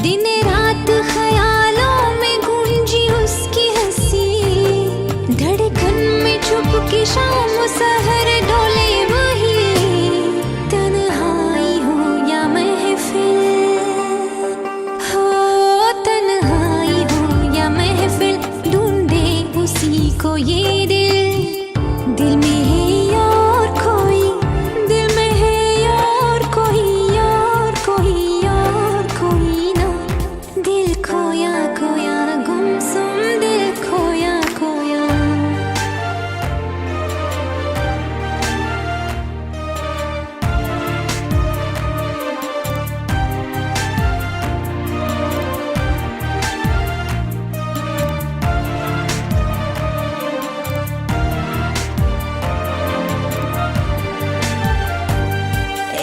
दिन रात ख्यालों में गूंजी उसकी हंसी, धड़कन में चुपके शाम सहर डोले वही। तन्हाई हो या महफिल, हो तन्हाई हो या महफिल, ढूंढे उसी को ये दिल। दिल में है और कोई, दिल में है और कोई, और कोई, और कोई ना। दिल खोया खोया गुमसुम, दिल खोया खोया।